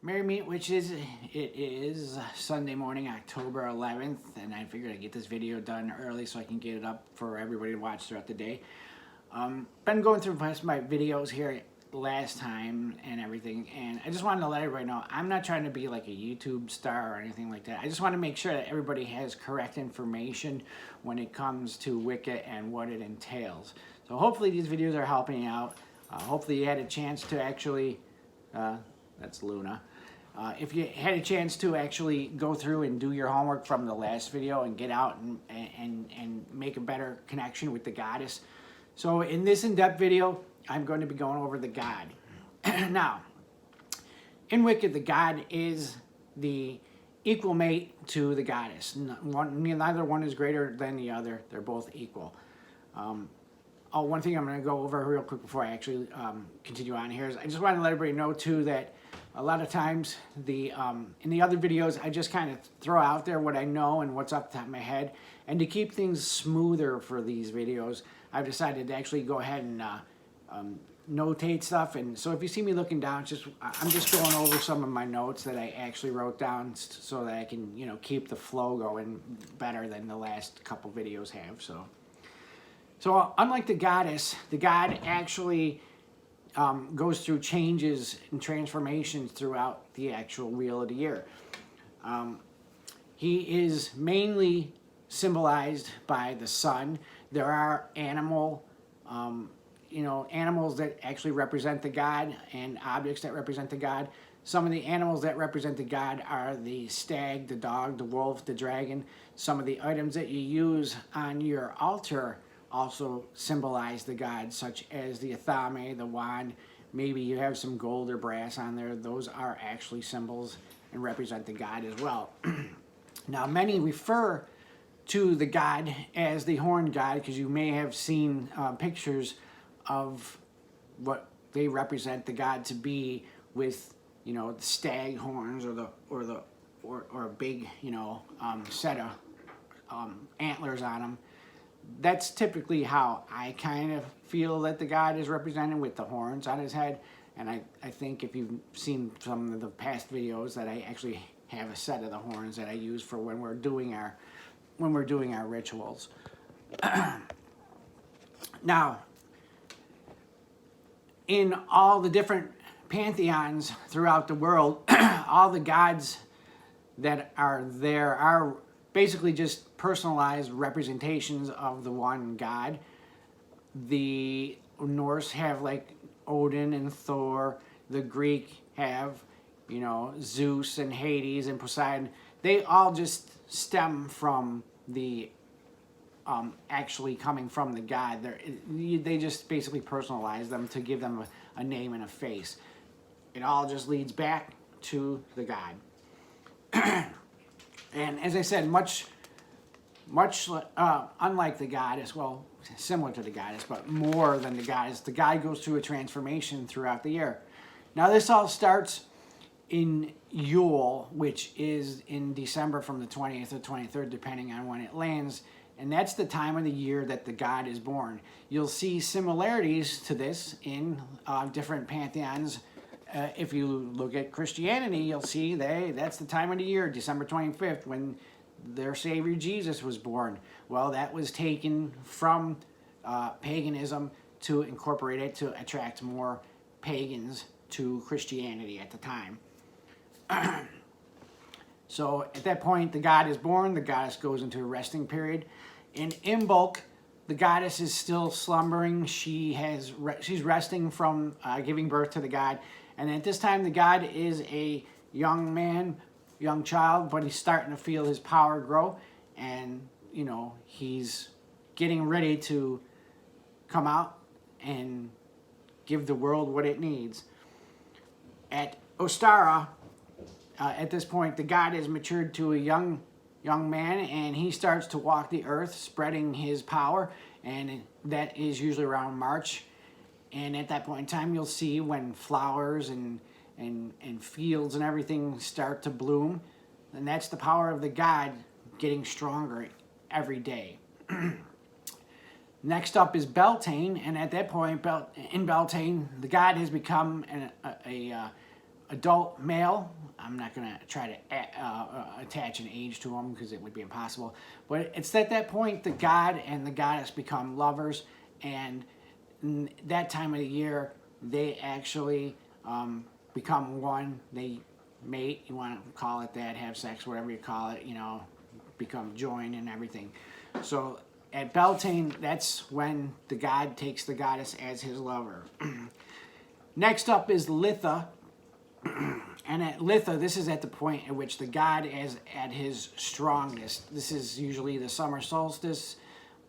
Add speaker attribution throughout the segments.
Speaker 1: Merry Meet Witches. It is Sunday morning, October 11th, and I figured I'd get this video done early so I can get it up for everybody to watch throughout the day. Been going through my videos here last time and everything, and I just wanted to let everybody know I'm not trying to be like a YouTube star or anything like that. I just want to make sure that everybody has correct information when it comes to Wicca and what it entails. So hopefully these videos are helping you out. Hopefully you had a chance to actually... that's Luna. If you had a chance to actually go through and do your homework from the last video and get out and make a better connection with the goddess. So in this in-depth video, I'm going to be going over the god. Now, in Wicca, the god is the equal mate to the goddess. Neither one is greater than the other. They're both equal. One thing I'm going to go over real quick before I actually continue on here is I just wanted to let everybody know too that a lot of times in the other videos I just kind of throw out there what I know and what's off the top of my head, and to keep things smoother for these videos I've decided to actually go ahead and notate stuff. And so if you see me looking down, I'm just going over some of my notes that I actually wrote down so that I can keep the flow going better than the last couple videos have. So unlike the goddess, the god actually goes through changes and transformations throughout the actual wheel of the year. He is mainly symbolized by the sun. There are animals that actually represent the god and objects that represent the god. Some of the animals that represent the god are the stag, the dog, the wolf, the dragon. Some of the items that you use on your altar also symbolize the god, such as the athame, the wand. Maybe you have some gold or brass on there. Those are actually symbols and represent the god as well. Now, many refer to the god as the horned god because you may have seen pictures of what they represent the god to be, with the stag horns or a big set of antlers on them. That's typically how I kind of feel that the god is represented, with the horns on his head. And I think if you've seen some of the past videos that I actually have a set of the horns that I use for when we're doing our rituals. Now, in all the different pantheons throughout the world, all the gods that are there are basically just personalized representations of the one god. The Norse have like Odin and Thor. The Greek have, Zeus and Hades and Poseidon. They all just stem from the actually coming from the god. They just basically personalize them to give them a name and a face. It all just leads back to the god. And as I said, much unlike the goddess, well, similar to the goddess, but more than the goddess, the god goes through a transformation throughout the year. Now, this all starts in Yule, which is in December from the 20th or 23rd, depending on when it lands, and that's the time of the year that the god is born. You'll see similarities to this in different pantheons. If you look at Christianity, you'll see that's the time of the year, December 25th, when their Savior Jesus was born. Well, that was taken from paganism to incorporate it to attract more pagans to Christianity at the time. So at that point, the god is born, the goddess goes into a resting period. In Imbolc, the goddess is still slumbering. She's resting from giving birth to the god. And at this time, the god is a young child, but he's starting to feel his power grow. And, he's getting ready to come out and give the world what it needs. At Ostara, at this point, the god is matured to a young man, and he starts to walk the earth, spreading his power. And that is usually around March. And at that point in time, you'll see when flowers and fields and everything start to bloom. And that's the power of the god getting stronger every day. Next up is Beltane, and at that point, in Beltane, the god has become adult male. I'm not going to try to attach an age to him because it would be impossible. But it's at that point the god and the goddess become lovers, and that time of the year they actually become one. They mate, you want to call it that, have sex, whatever you call it, become join and everything. So at Beltane, that's when the god takes the goddess as his lover. Next up is Litha. And at Litha, this is at the point at which the god is at his strongest. This is usually the summer solstice,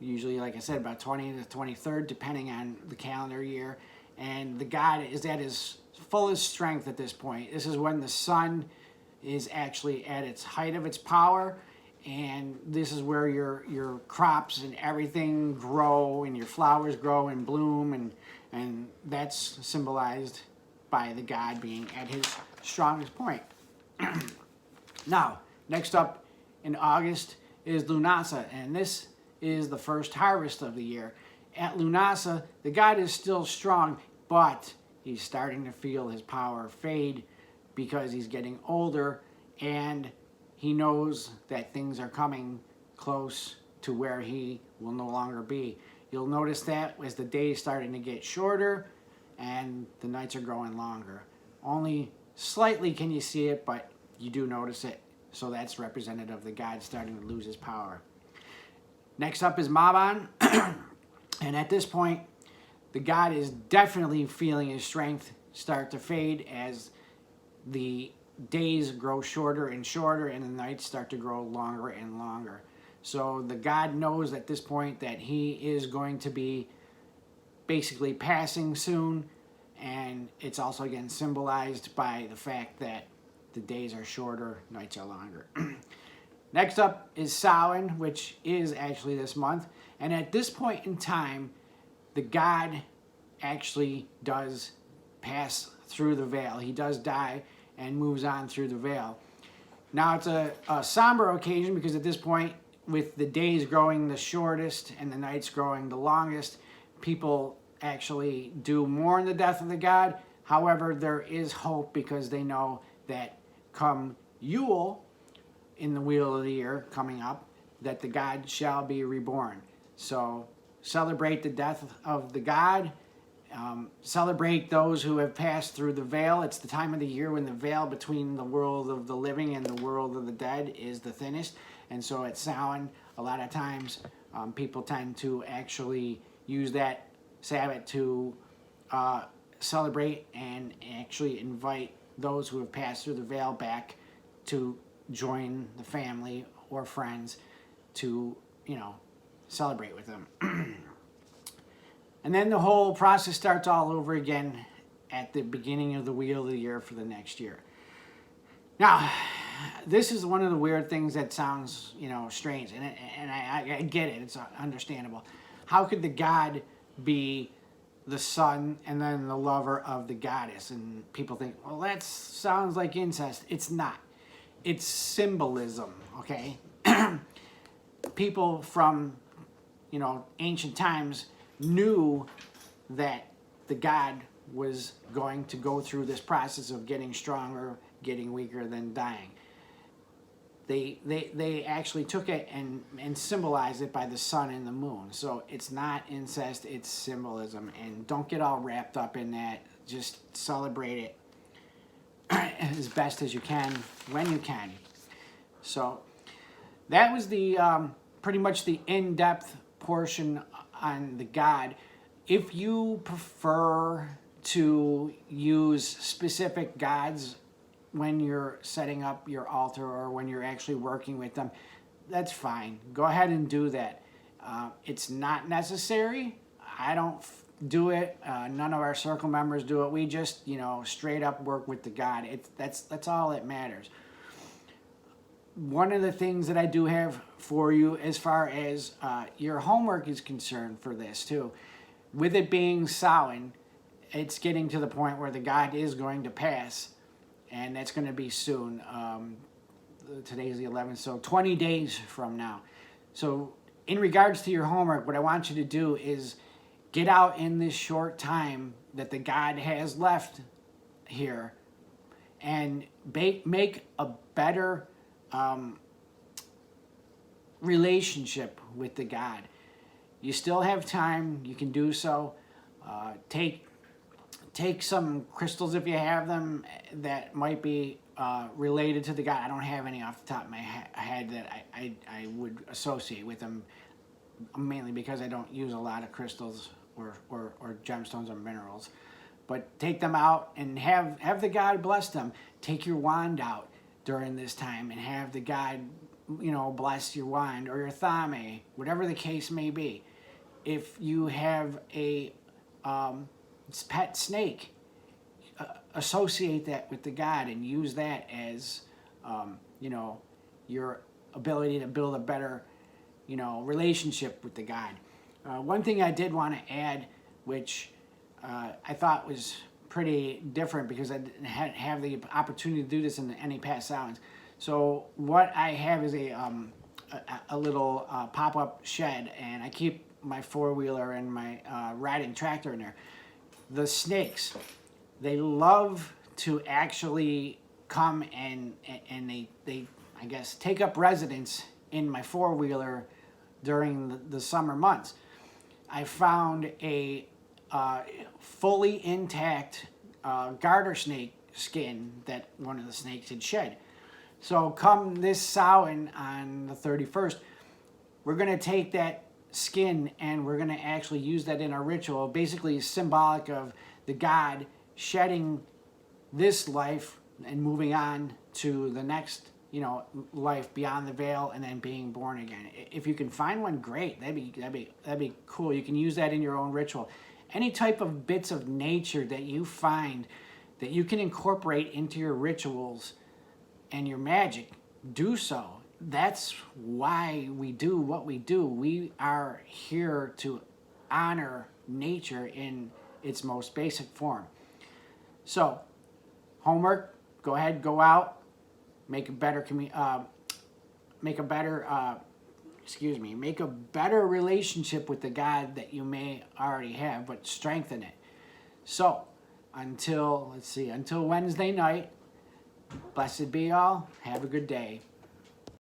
Speaker 1: usually, like I said, about 20th to 23rd, depending on the calendar year. And the god is at his fullest strength at this point. This is when the sun is actually at its height of its power, and this is where your crops and everything grow, and your flowers grow and bloom, and that's symbolized by the god being at his strongest point. Now, next up in August is Lunasa, and this is the first harvest of the year. At Lunasa, the god is still strong, but he's starting to feel his power fade because he's getting older, and he knows that things are coming close to where he will no longer be. You'll notice that as the days starting to get shorter and the nights are growing longer. Only slightly can you see it, but you do notice it. So that's representative of the god starting to lose his power. Next up is Mabon. And at this point, the god is definitely feeling his strength start to fade as the days grow shorter and shorter and the nights start to grow longer and longer. So the god knows at this point that he is going to be basically passing soon, and it's also again symbolized by the fact that the days are shorter, nights are longer. Next up is Samhain, which is actually this month, and at this point in time, the god actually does pass through the veil. He does die and moves on through the veil. Now it's a somber occasion because at this point, with the days growing the shortest and the nights growing the longest, people actually do mourn the death of the god. However, there is hope because they know that come Yule, in the wheel of the year coming up, that the god shall be reborn. So celebrate the death of the god. Celebrate those who have passed through the veil. It's the time of the year when the veil between the world of the living and the world of the dead is the thinnest. And so at Samhain, a lot of times people tend to actually use that Sabbath to celebrate and actually invite those who have passed through the veil back to join the family or friends to, celebrate with them. And then the whole process starts all over again at the beginning of the wheel of the year for the next year. Now, this is one of the weird things that sounds, strange, and I get it. It's understandable. How could the god be the son and then the lover of the goddess? And people think, well, that sounds like incest. It's not. It's symbolism, okay? People from, ancient times knew that the god was going to go through this process of getting stronger, getting weaker, then dying. They actually took it and symbolized it by the sun and the moon. So it's not incest, it's symbolism. And don't get all wrapped up in that. Just celebrate it as best as you can, when you can. So that was the pretty much the in-depth portion on the god. If you prefer to use specific gods when you're setting up your altar or when you're actually working with them, that's fine. Go ahead and do that. It's not necessary. I don't do it. None of our circle members do it. We just, straight up work with the god. That's all that matters. One of the things that I do have for you as far as your homework is concerned for this too, with it being Samhain, it's getting to the point where the god is going to pass, and that's going to be soon. Today's the 11th, so 20 days from now. So in regards to your homework, what I want you to do is get out in this short time that the god has left here and make a better relationship with the God. You still have time. You can do so. Take some crystals if you have them that might be related to the God. I don't have any off the top of my head that I would associate with them, mainly because I don't use a lot of crystals or gemstones or minerals. But take them out and have the God bless them. Take your wand out during this time and have the God, bless your wand or your thame, whatever the case may be. If you have a pet snake, associate that with the God and use that as, your ability to build a better, relationship with the God. One thing I did want to add, which I thought was pretty different because I didn't have the opportunity to do this in any past salons. So what I have is a little pop-up shed, and I keep my four-wheeler and my riding tractor in there. The snakes, they love to actually come and they I guess take up residence in my four-wheeler during the summer months. I found a fully intact garter snake skin that one of the snakes had shed. So come this Samhain on the 31st, we're going to take that skin and we're going to actually use that in our ritual, basically symbolic of the God shedding this life and moving on to the next, life beyond the veil and then being born again. If you can find one, great. That'd be cool. You can use that in your own ritual. Any type of bits of nature that you find that you can incorporate into your rituals and your magic, do so. That's why we do what we do. We are here to honor nature in its most basic form. So, homework, go ahead, go out, make a better relationship with the God that you may already have, but strengthen it. So, until Wednesday night, blessed be all. Have a good day.